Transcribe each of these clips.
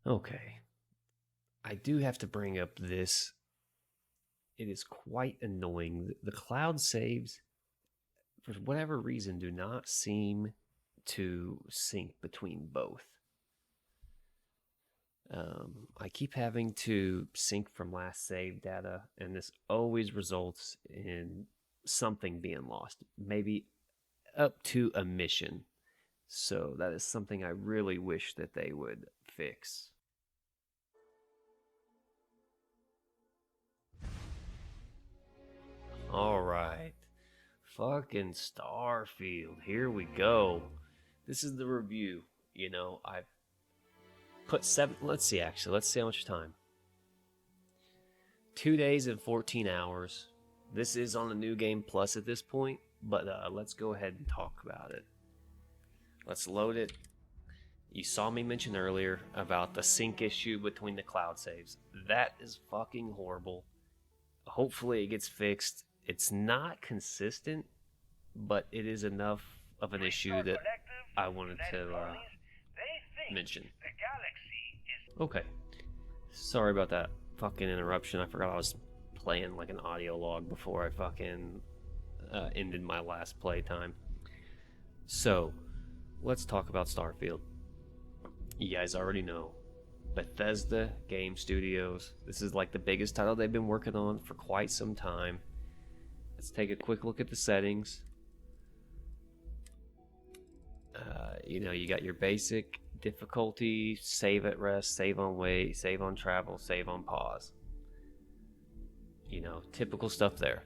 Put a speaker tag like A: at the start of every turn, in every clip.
A: Okay. I do have to bring up this. It is quite annoying. The cloud saves, for whatever reason, do not seem to sync between both. I keep having to sync from last save data, and this always results in something being lost, maybe up to a mission. So that is something I really wish that they would fix. All right. Fucking Starfield. Here we go. This is the review. I've put seven. Let's see, actually. Let's see how much time. 2 days and 14 hours. This is on the New Game Plus at this point, but let's go ahead and talk about it. Let's load it. You saw me mention earlier about the sync issue between the cloud saves. That is fucking horrible. Hopefully it gets fixed. It's not consistent, but it is enough of an issue that I wanted to mention. Okay. Sorry about that fucking interruption. I forgot I was playing like an audio log before I fucking ended my last playtime. So, let's talk about Starfield. You guys already know. Bethesda Game Studios. This is like the biggest title they've been working on for quite some time. Let's take a quick look at the settings. You got your basic difficulty, save at rest, save on wait, save on travel, save on pause. Typical stuff there.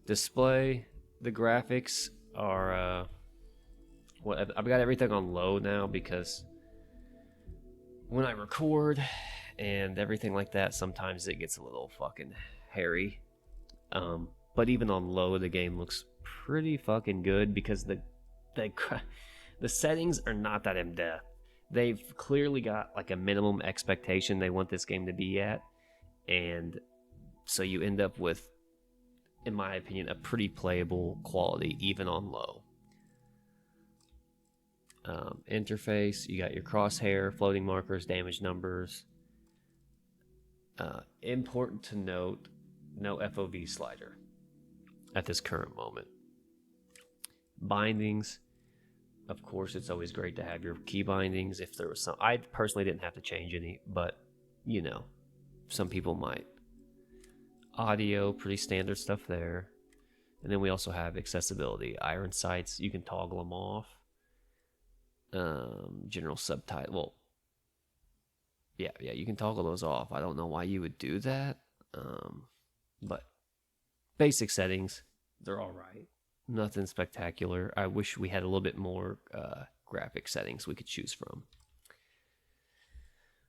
A: Display, the graphics are I've got everything on low now because when I record and everything like that, sometimes it gets a little fucking hairy. But even on low, the game looks pretty fucking good because the settings are not that in depth. They've clearly got like a minimum expectation they want this game to be at, and so you end up with, in my opinion, a pretty playable quality even on low. Interface, you got your crosshair, floating markers, damage numbers. Important to note, no FOV slider at this current moment. Bindings, of course, it's always great to have your key bindings. If there was some, I personally didn't have to change any, but some people might. Audio, pretty standard stuff there. And then we also have accessibility. Iron sights, you can toggle them off. General subtitle. Well, yeah, you can toggle those off. I don't know why you would do that. But basic settings, they're all right. Nothing spectacular. I wish we had a little bit more graphic settings we could choose from.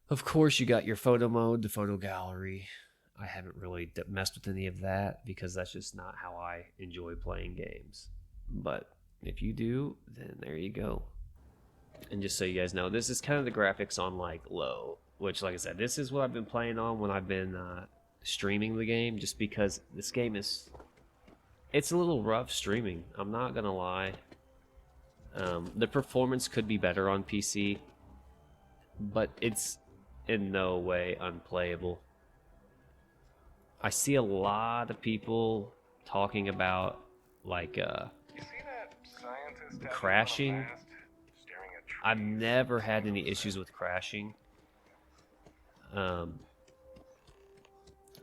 A: Of course, you got your photo mode, the photo gallery. I haven't really messed with any of that because that's just not how I enjoy playing games. But if you do, then there you go. And just so you guys know, this is kind of the graphics on like low, which, like I said, this is what I've been playing on when I've been streaming the game, just because this game it's a little rough streaming. I'm not gonna lie. The performance could be better on PC, but it's in no way unplayable. I see a lot of people talking about like crashing. I've never had any issues with crashing.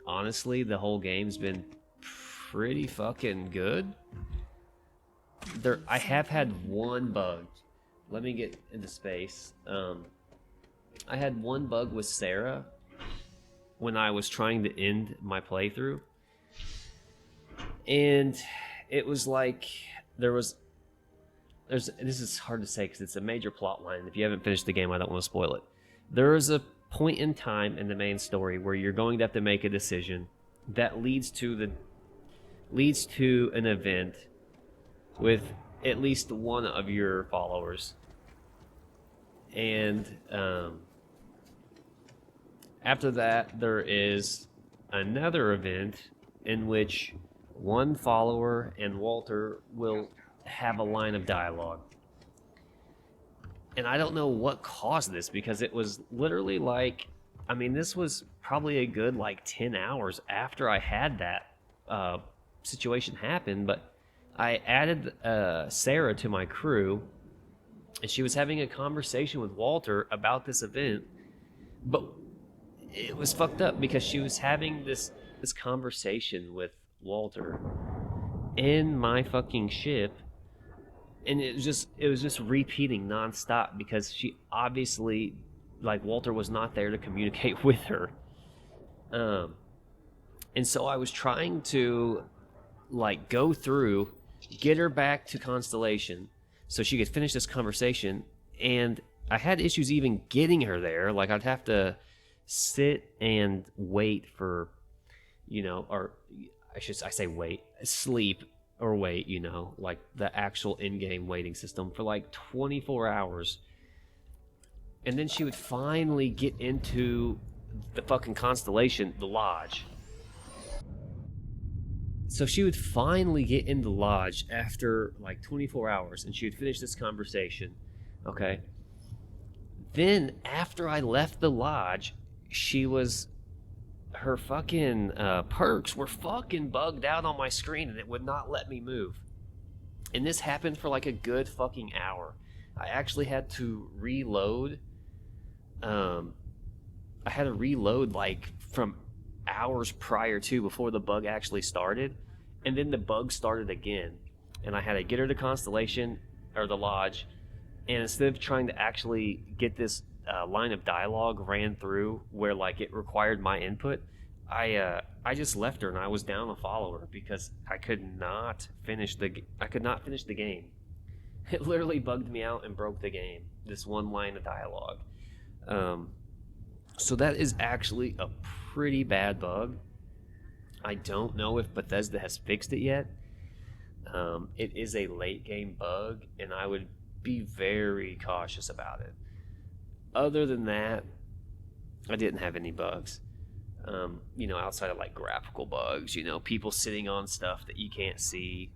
A: Honestly, the whole game's been pretty fucking good. I have had one bug. Let me get into space. I had one bug with Sarah when I was trying to end my playthrough, and it was like this is hard to say because it's a major plot line. If you haven't finished the game, I don't want to spoil it. There is a point in time in the main story where you're going to have to make a decision that leads to an event with at least one of your followers. And after that, there is another event in which one follower and Walter will have a line of dialogue. And I don't know what caused this because it was literally like, I mean, this was probably a good like 10 hours after I had that situation happen. But I added Sarah to my crew, and she was having a conversation with Walter about this event. But it was fucked up because she was having this conversation with Walter in my fucking ship, and it was just repeating nonstop because she obviously, like, Walter was not there to communicate with her. um and so I was trying to, like, go through, get her back to Constellation so she could finish this conversation, and I had issues even getting her there. Like, I'd have to sit and wait for, or I say wait, sleep or wait, like the actual in-game waiting system for like 24 hours. And then she would finally get into the fucking Constellation, the lodge. So she would finally get in the lodge after like 24 hours, and she would finish this conversation. Okay. Then after I left the lodge, her fucking perks were fucking bugged out on my screen, and it would not let me move. And this happened for like a good fucking hour. I actually had to reload. I had to reload like from hours prior to, before the bug actually started, and then the bug started again, and I had to get her to Constellation or the lodge, and instead of trying to actually get this line of dialogue ran through where like it required my input, I just left her and I was down to follow her because I could not finish the game. It literally bugged me out and broke the game. This one line of dialogue. So that is actually a pretty bad bug. I don't know if Bethesda has fixed it yet. It is a late game bug, and I would be very cautious about it. Other than that, I didn't have any bugs. Outside of like graphical bugs, people sitting on stuff that you can't see,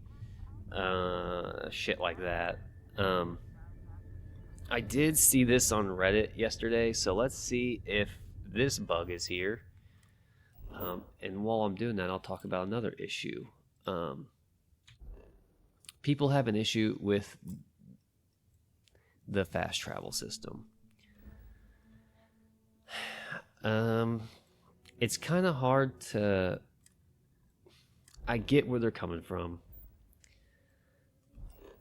A: shit like that. I did see this on Reddit yesterday, so let's see if this bug is here. And while I'm doing that, I'll talk about another issue. People have an issue with the fast travel system. It's kind of hard to... I get where they're coming from,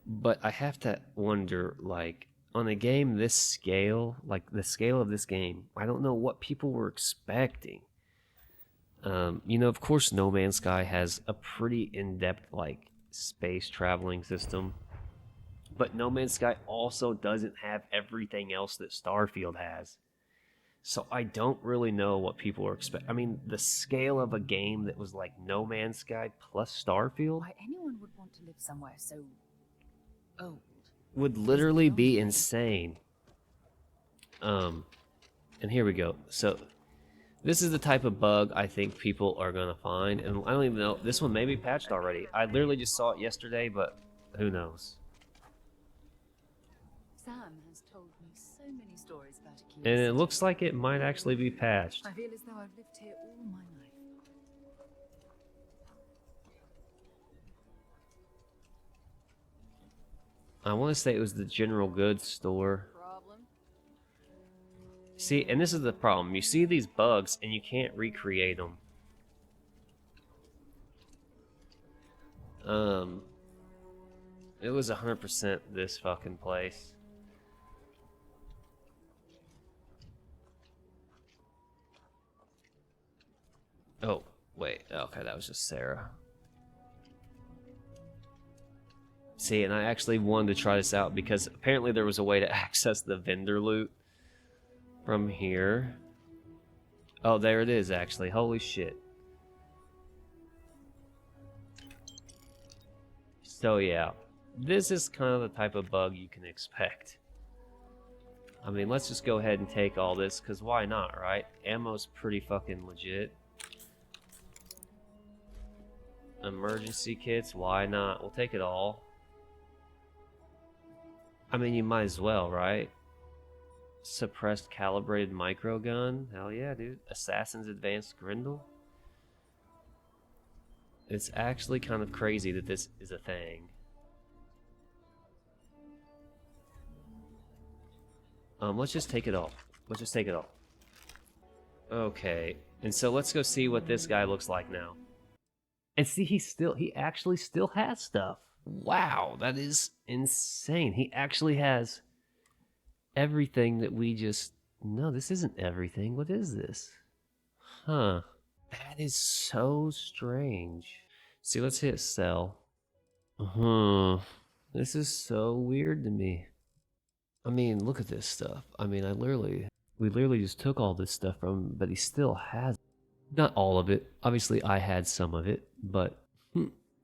A: but I have to wonder, like, on a game this scale, like the scale of this game, I don't know what people were expecting. Of course, No Man's Sky has a pretty in-depth, like, space traveling system, but No Man's Sky also doesn't have everything else that Starfield has. So I don't really know what people are expecting. I mean, the scale of a game that was like No Man's Sky plus Starfield,
B: why anyone would want to live somewhere so old
A: would literally be insane. And here we go. So this is the type of bug I think people are gonna find, and I don't even know. This one may be patched already. I literally just saw it yesterday, but who knows?
B: Sam has told me so many stories about a key.
A: And it looks like it might actually be patched.
B: I feel as though I've lived here all my life.
A: I want to say it was the general goods store. See, and this is the problem. You see these bugs and you can't recreate them. It was 100% this fucking place. Oh, wait. Okay, that was just Sarah. See, and I actually wanted to try this out because apparently there was a way to access the vendor loot from here. Oh, there it is, actually. Holy shit. So, yeah. This is kind of the type of bug you can expect. I mean, let's just go ahead and take all this, because why not, right? Ammo's pretty fucking legit. Emergency kits, why not? We'll take it all. I mean, you might as well, right? suppressed calibrated micro gun. Hell yeah, dude. Assassin's Advanced Grendel. It's actually kind of crazy that this is a thing. Let's just take it all. Let's just take it all. Okay, and so let's go see what this guy looks like now. And see, he actually still has stuff. Wow, that is insane. He actually has everything that we just... No, this isn't everything. What is this? Huh. That is so strange. See, let's hit sell. This is so weird to me. I mean, look at this stuff. I mean, we literally just took all this stuff from him, but he still has not all of it. Obviously, I had some of it, but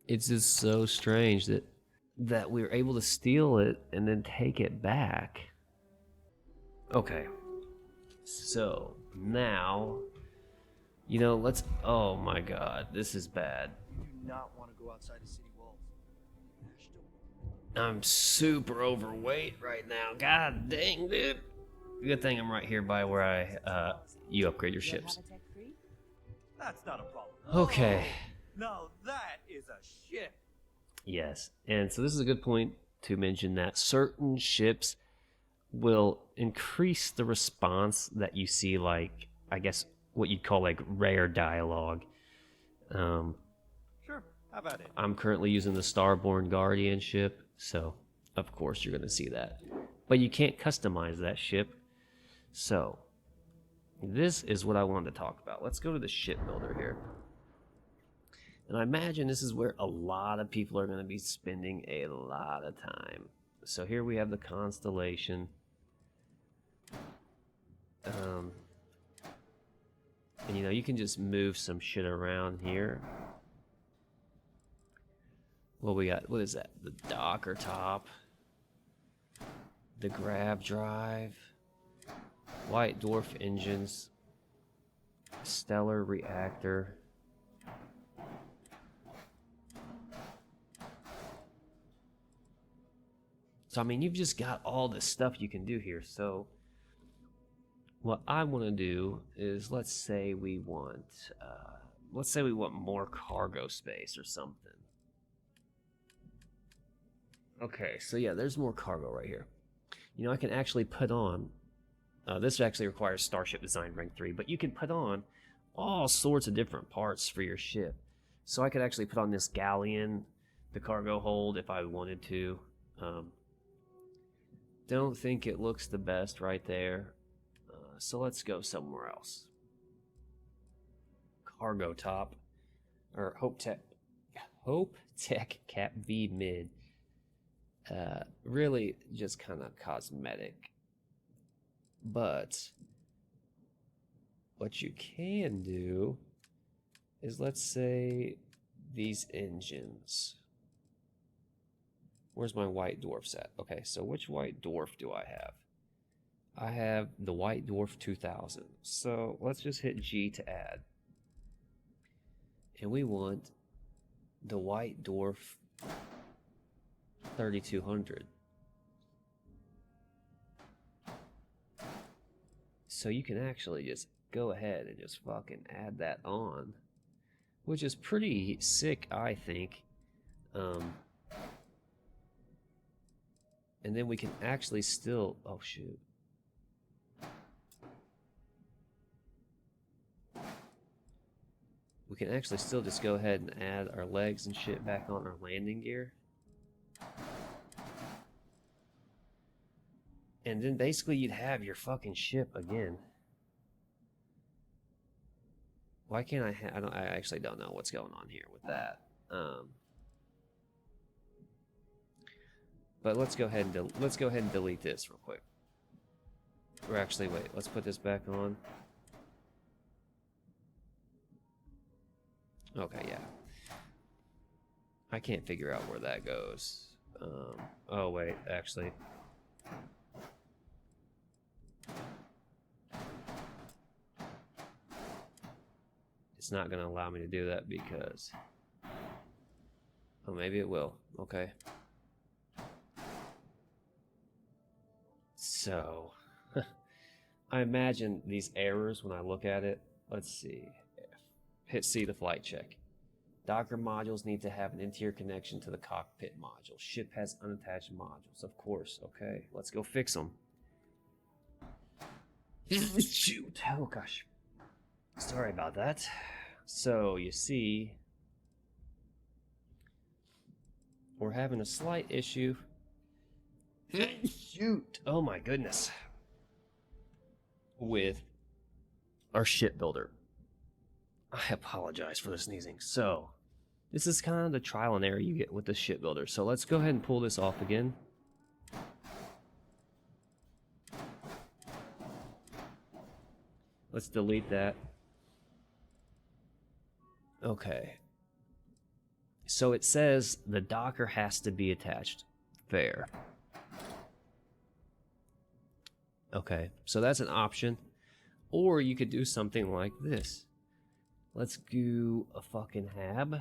A: it's just so strange that we were able to steal it and then take it back. Okay. So, now, you know, let's... Oh my god, this is bad.
C: You do not want to go outside the city walls.
A: I'm super overweight right now. God dang, dude. Good thing I'm right here by where you upgrade your ships.
B: Habitat free?
C: That's not a problem.
A: Okay.
C: Now that is a ship.
A: Yes, and so this is a good point to mention that certain ships will increase the response that you see, like, I guess what you'd call like rare dialogue.
C: Sure, how about it?
A: I'm currently using the Starborn Guardian ship, so of course you're going to see that. But you can't customize that ship. So this is what I wanted to talk about. Let's go to the shipbuilder here. And I imagine this is where a lot of people are going to be spending a lot of time. So here we have the Constellation. And you know, you can just move some shit around here. What we got? What is that? The Docker top. The Grav drive. White Dwarf engines. Stellar reactor. So, I mean, you've just got all this stuff you can do here. So, what I want to do is, let's say we want more cargo space or something. Okay, so yeah, there's more cargo right here. You know, I can actually put on, this actually requires Starship Design Rank 3, but you can put on all sorts of different parts for your ship. So I could actually put on this galleon, the cargo hold, if I wanted to. Don't think it looks the best right there. So let's go somewhere else. Cargo top, or Hope Tech Cap V mid. Really just kind of cosmetic. But what you can do is, let's say, these engines. Where's my White Dwarfs at? Okay, so which White Dwarf do I have? I have the White Dwarf 2000. So let's just hit G to add. And we want the White Dwarf 3200. So you can actually just go ahead and just fucking add that on, which is pretty sick, I think. And then we can actually still... Oh, shoot. We can actually still just go ahead and add our legs and shit back on our landing gear. And then basically you'd have your fucking ship again. Why can't I actually don't know what's going on here with that. But let's go ahead and delete this real quick. Or actually, wait, let's put this back on. Okay, yeah. I can't figure out where that goes. Oh wait, actually. It's not going to allow me to do that because... Oh, maybe it will. Okay. So... I imagine these errors when I look at it. Let's see. Hit C to flight check. Docker modules need to have an interior connection to the cockpit module. Ship has unattached modules. Of course. Okay, let's go fix them. Shoot. Oh, gosh. Sorry about that. So, you see, we're having a slight issue. Shoot. Oh, my goodness. With our shipbuilder. I apologize for the sneezing. So, this is kind of the trial and error you get with the shipbuilder. So let's go ahead and pull this off again. Let's delete that. Okay. So it says the Docker has to be attached. Fair. Okay, so that's an option. Or you could do something like this. Let's do a fucking hab.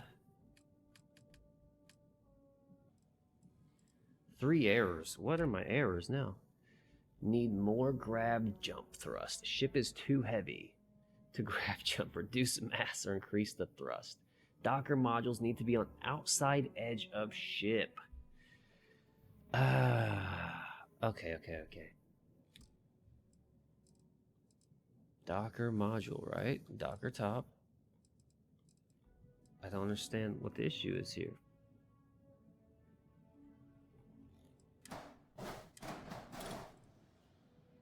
A: 3 errors. What are my errors now? Need more grab jump thrust. Ship is too heavy to grab jump. Reduce mass or increase the thrust. Docker modules need to be on outside edge of ship. Okay. Docker module, right? Docker top. I don't understand what the issue is here.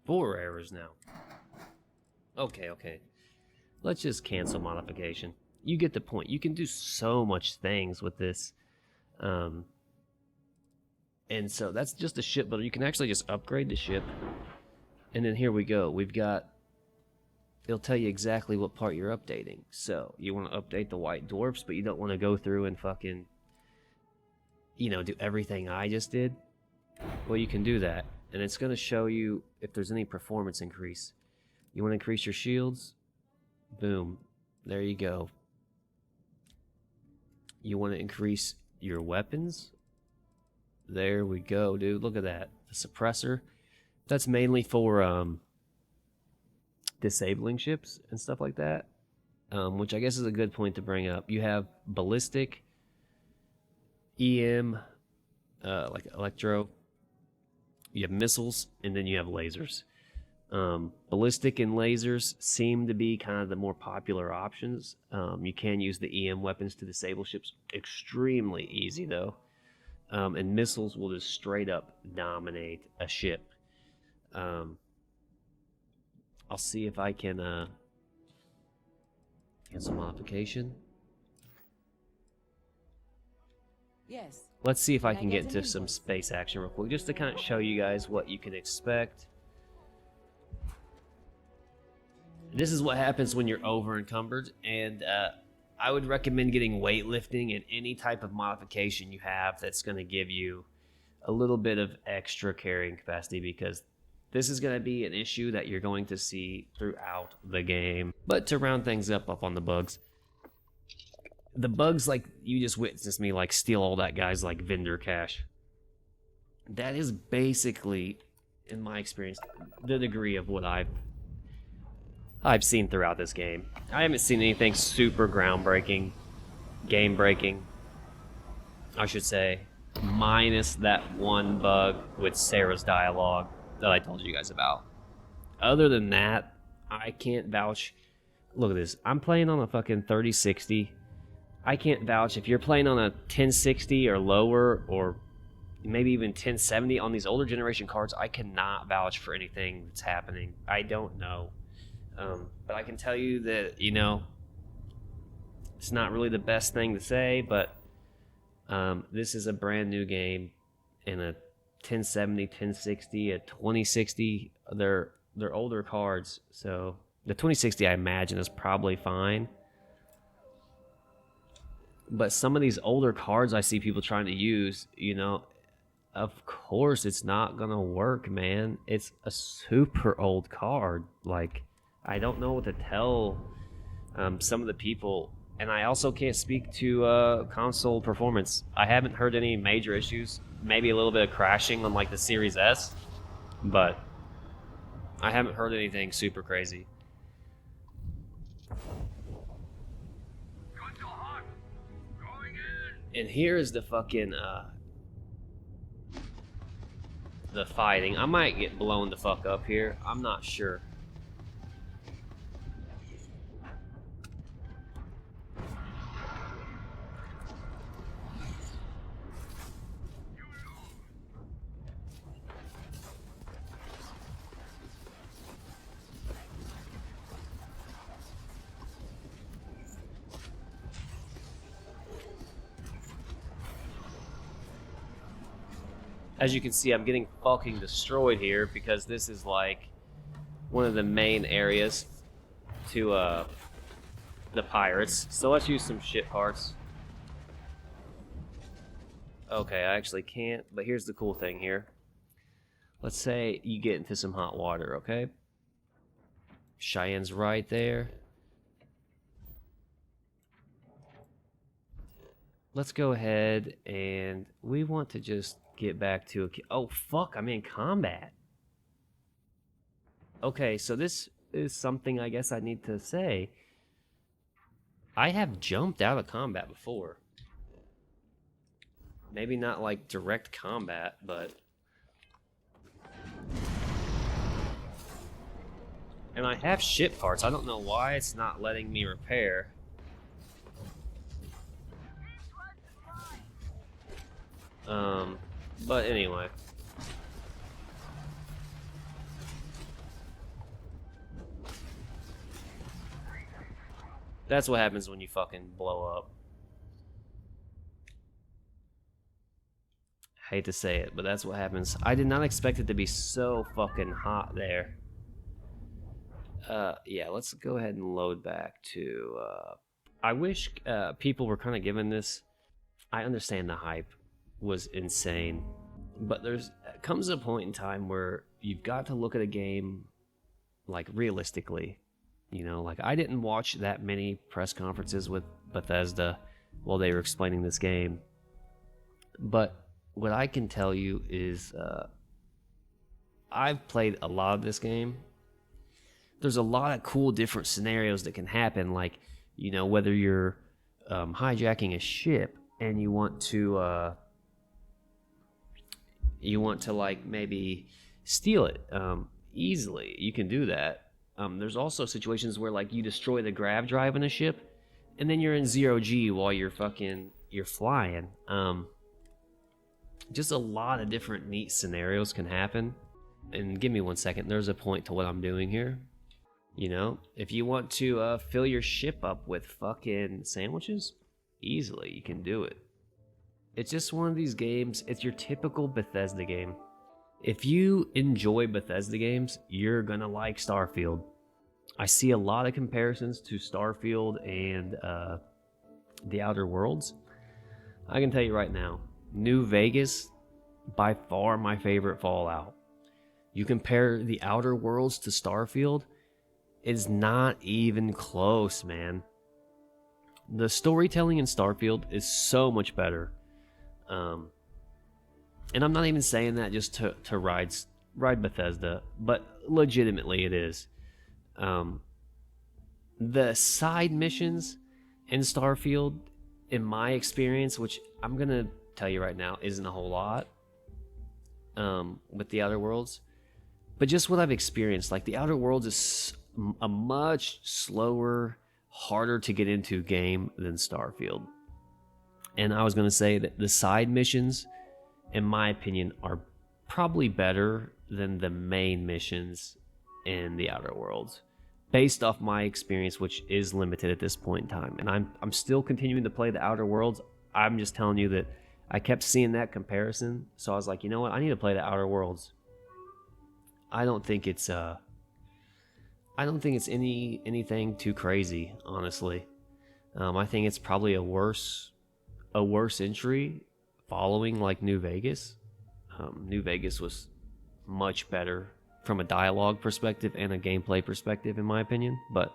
A: Four errors now. Okay. Let's just cancel modification. You get the point. You can do so much things with this. And so that's just a shipbuilder. You can actually just upgrade the ship. And then here we go. We've got... It'll tell you exactly what part you're updating. So, you want to update the white dwarfs, but you don't want to go through and fucking, do everything I just did. Well, you can do that. And it's going to show you if there's any performance increase. You want to increase your shields? Boom. There you go. You want to increase your weapons? There we go, dude. Look at that. The suppressor. That's mainly for disabling ships and stuff like that, which I guess is a good point to bring up. You have ballistic, EM, like electro. You have missiles, and then you have lasers. Ballistic and lasers seem to be kind of the more popular options. You can use the EM weapons to disable ships. Extremely easy, though. And missiles will just straight up dominate a ship. I'll see if I can cancel modification.
B: Yes.
A: Let's see if I can get into some space action real quick, just to kind of show you guys what you can expect. This is what happens when you're over encumbered, and I would recommend getting weightlifting and any type of modification you have that's going to give you a little bit of extra carrying capacity, because this is going to be an issue that you're going to see throughout the game. But to round things up on the bugs, the bugs, like you just witnessed me like steal all that guy's like vendor cash. That is basically, in my experience, the degree of what I've seen throughout this game. I haven't seen anything super groundbreaking, game breaking, I should say, minus that one bug with Sarah's dialogue that I told you guys about. Other than that, I can't vouch. Look at this. I'm playing on a fucking 3060. I can't vouch. If you're playing on a 1060 or lower, or maybe even 1070 on these older generation cards, I cannot vouch for anything that's happening. I don't know. But I can tell you that, it's not really the best thing to say, but this is a brand new game, in a 1070, 1060, a 2060. They're older cards, so the 2060 I imagine is probably fine. But some of these older cards I see people trying to use, of course it's not gonna work, man. It's a super old card. Like, I don't know what to tell some of the people, and I also can't speak to console performance. I haven't heard any major issues. Maybe a little bit of crashing on like the Series S, but I haven't heard anything super crazy. And here is the fucking the fighting. I might get blown the fuck up here. I'm not sure. As you can see, I'm getting fucking destroyed here because this is like one of the main areas to the pirates. So let's use some shit parts. Okay, I actually can't, but here's the cool thing here. Let's say you get into some hot water, okay? Cheyenne's right there. Let's go ahead and we want to just get back to oh fuck, I'm in combat. Okay, so this is something I guess I need to say. I have jumped out of combat before. Maybe not like direct combat, but and I have ship parts. I don't know why it's not letting me repair. But anyway. That's what happens when you fucking blow up. Hate to say it, but that's what happens. I did not expect it to be so fucking hot there. Yeah, let's go ahead and load back to, I wish, people were kind of giving this. I understand the hype was insane, but comes a point in time where you've got to look at a game, like, realistically. You know, like, I didn't watch that many press conferences with Bethesda while they were explaining this game. But what I can tell you is, I've played a lot of this game. There's a lot of cool different scenarios that can happen, like, you know, whether you're hijacking a ship and you want to like maybe steal it easily. You can do that. There's also situations where like you destroy the grav drive in a ship and then you're in 0G while you're flying. Just a lot of different neat scenarios can happen. And give me 1 second, there's a point to what I'm doing here. You know, if you want to fill your ship up with fucking sandwiches, easily you can do it. It's just one of these games. It's your typical Bethesda game. If you enjoy Bethesda games, you're gonna like Starfield. I see a lot of comparisons to Starfield and The Outer Worlds. I can tell you right now, New Vegas, by far my favorite Fallout. You compare The Outer Worlds to Starfield, it's not even close, man. The storytelling in Starfield is so much better. And I'm not even saying that just to ride Bethesda, but legitimately it is. The side missions in Starfield, in my experience, which I'm going to tell you right now, isn't a whole lot with The Outer Worlds. But just what I've experienced, like The Outer Worlds is a much slower, harder to get into game than Starfield. And I was going to say that the side missions, in my opinion, are probably better than the main missions in The Outer Worlds, based off my experience, which is limited at this point in time. And I'm still continuing to play The Outer Worlds. I'm just telling you that I kept seeing that comparison, so I was like, you know what? I need to play The Outer Worlds. I don't think it's anything too crazy, honestly. I think it's probably a worse entry following like New Vegas. New Vegas was much better from a dialogue perspective and a gameplay perspective, in my opinion. But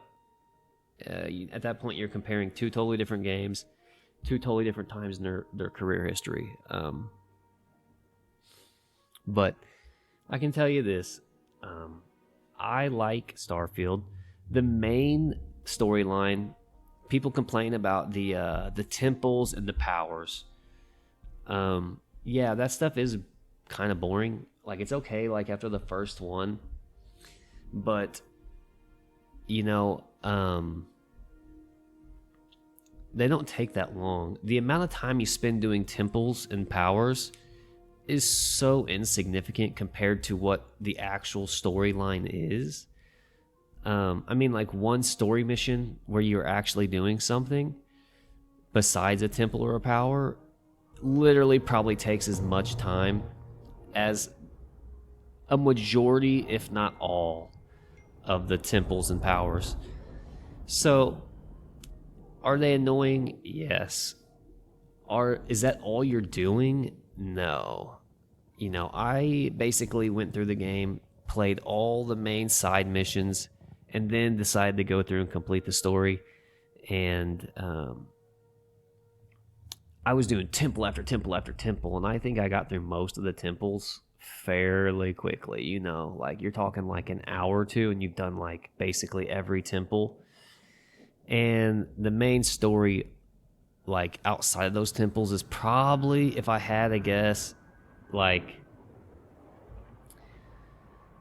A: at that point, you're comparing two totally different games, two totally different times in their career history. But I can tell you this. I like Starfield. The main storyline, people complain about the temples and the powers. Yeah, that stuff is kind of boring. Like, it's okay, like, after the first one, but you know, they don't take that long. The amount of time you spend doing temples and powers is so insignificant compared to what the actual storyline is. I mean, like, one story mission where you're actually doing something besides a temple or a power literally probably takes as much time as a majority, if not all, of the temples and powers. So, are they annoying? Yes. Is that all you're doing? No. You know, I basically went through the game, played all the main side missions, and then decided to go through and complete the story. And I was doing temple after temple after temple, and I think I got through most of the temples fairly quickly. You know, like, you're talking like an hour or two, and you've done like basically every temple. And the main story, like, outside of those temples is probably, if I had to guess, like,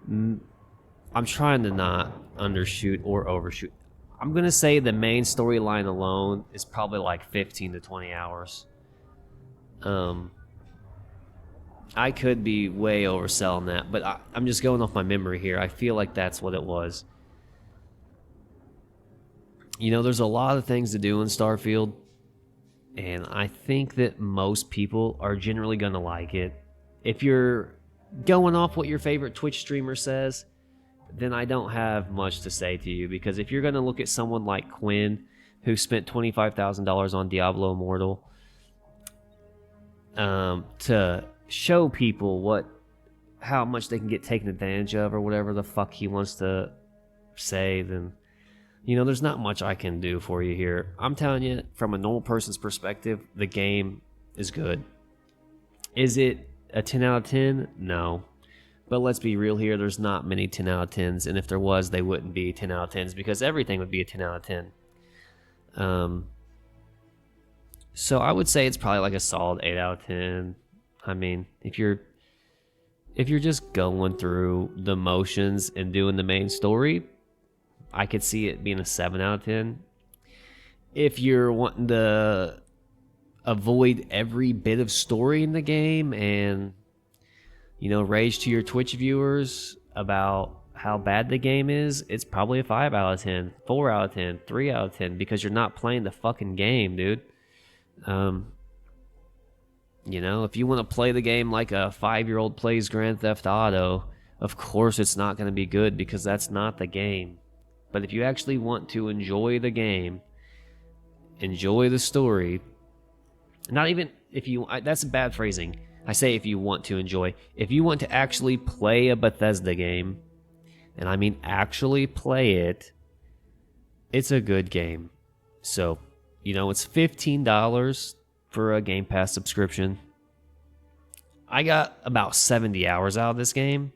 A: I'm trying to not undershoot or overshoot. I'm going to say the main storyline alone is probably like 15 to 20 hours. I could be way overselling that, but I'm just going off my memory here. I feel like that's what it was. You know, there's a lot of things to do in Starfield, and I think that most people are generally going to like it. If you're going off what your favorite Twitch streamer says, then I don't have much to say to you, because if you're going to look at someone like Quinn, who spent $25,000 on Diablo Immortal, to show people how much they can get taken advantage of, or whatever the fuck he wants to say, then, you know, there's not much I can do for you here. I'm telling you, from a normal person's perspective, the game is good. Is it a 10 out of 10? No. But let's be real here, there's not many 10 out of 10s, and if there was, they wouldn't be 10 out of 10s, because everything would be a 10 out of 10. So I would say it's probably like a solid 8 out of 10. I mean, if you're just going through the motions and doing the main story, I could see it being a 7 out of 10. If you're wanting to avoid every bit of story in the game and, you know, rage to your Twitch viewers about how bad the game is, it's probably a 5 out of 10, 4 out of 10, 3 out of 10, because you're not playing the fucking game, dude. You know, if you want to play the game like a 5-year-old plays Grand Theft Auto, of course it's not going to be good, because that's not the game. But if you actually want to enjoy the game, enjoy the story, not even if you, that's bad phrasing. I say if you want to enjoy. If you want to actually play a Bethesda game, and I mean actually play it, it's a good game. So, you know, it's $15 for a Game Pass subscription. I got about 70 hours out of this game.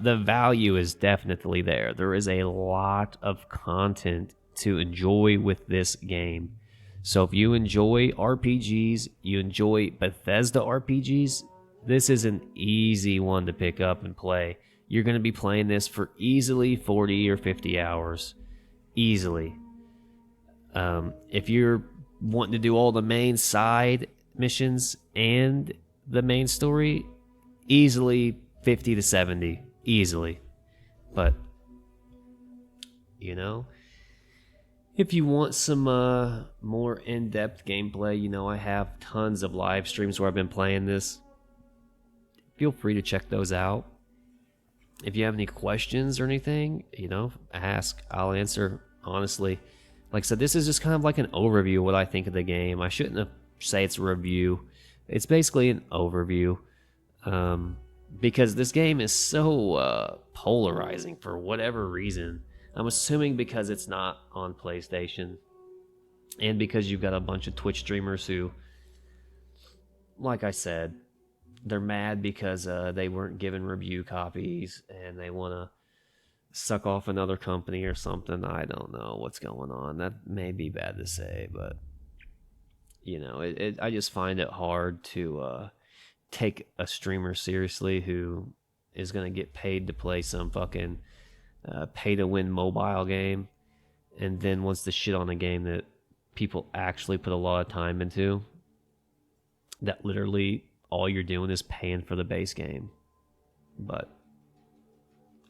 A: The value is definitely there. There is a lot of content to enjoy with this game. So if you enjoy RPGs, you enjoy Bethesda RPGs, this is an easy one to pick up and play. You're going to be playing this for easily 40 or 50 hours. Easily. If you're wanting to do all the main side missions and the main story, easily 50 to 70. Easily. But, you know, if you want some more in-depth gameplay, you know, I have tons of live streams where I've been playing this. Feel free to check those out. If you have any questions or anything, you know, ask. I'll answer honestly. Like I said, this is just kind of like an overview of what I think of the game. I shouldn't say it's a review. It's basically an overview. Because this game is so polarizing for whatever reason. I'm assuming because it's not on PlayStation, and because you've got a bunch of Twitch streamers who, like I said, they're mad because they weren't given review copies and they want to suck off another company or something. I don't know what's going on. That may be bad to say, but you know, I just find it hard to take a streamer seriously who is going to get paid to play some fucking pay to win mobile game and then wants to shit on a game that people actually put a lot of time into, that literally all you're doing is paying for the base game. But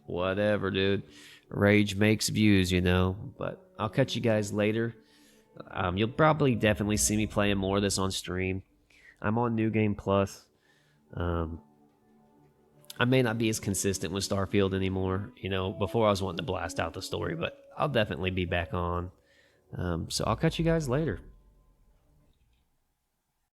A: whatever, dude. Rage makes views, you know. But I'll catch you guys later. You'll probably definitely see me playing more of this on stream. I'm on New Game Plus. I may not be as consistent with Starfield anymore. You know, before I was wanting to blast out the story, but I'll definitely be back on. So I'll catch you guys later.